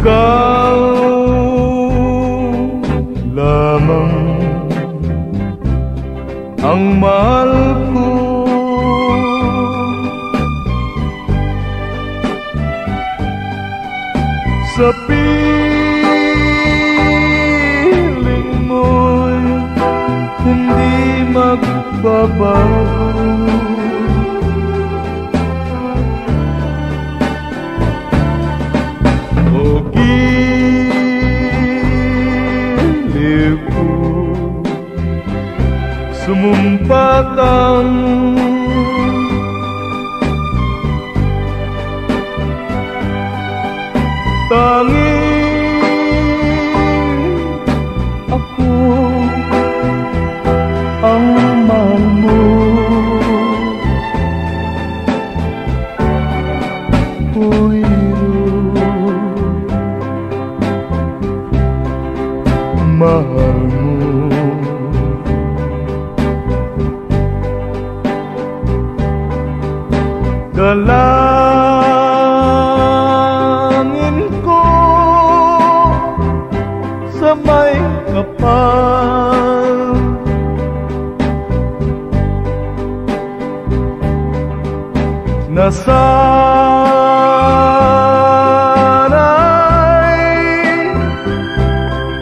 Ikaw lamang ang mahal ko. Sa piling mo'y hindi magbabago. O giliw ko, sumumpa kang tanging ako ang mahal mo. Mahal mo. Dalangin ko sa may kapal, na sana'y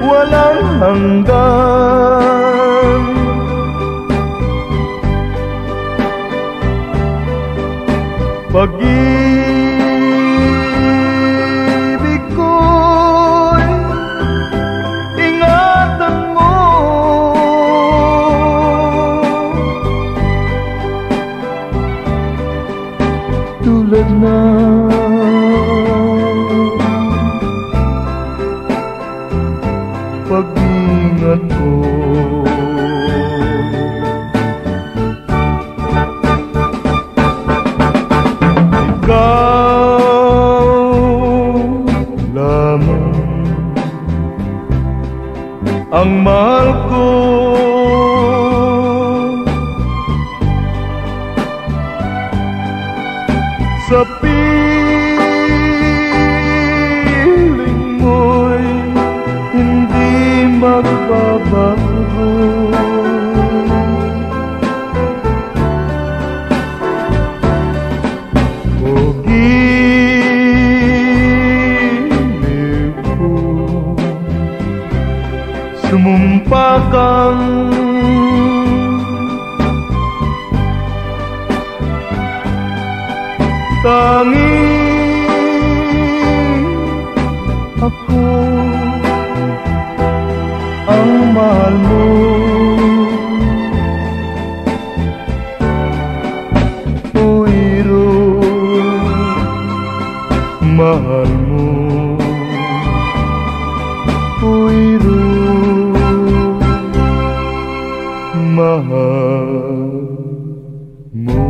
walang hanggan. Pag-ibig ko'y ingatan mo, tulad na pag-ingat ko. Ang mahal ko, sa piling mo'y hindi magbabago. O giliw ko, sumumpa kang tanging ako ang mahal mo. Uiro, mahal mo. Uiro, mahal mo.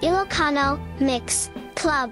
Ilocano Mix Club.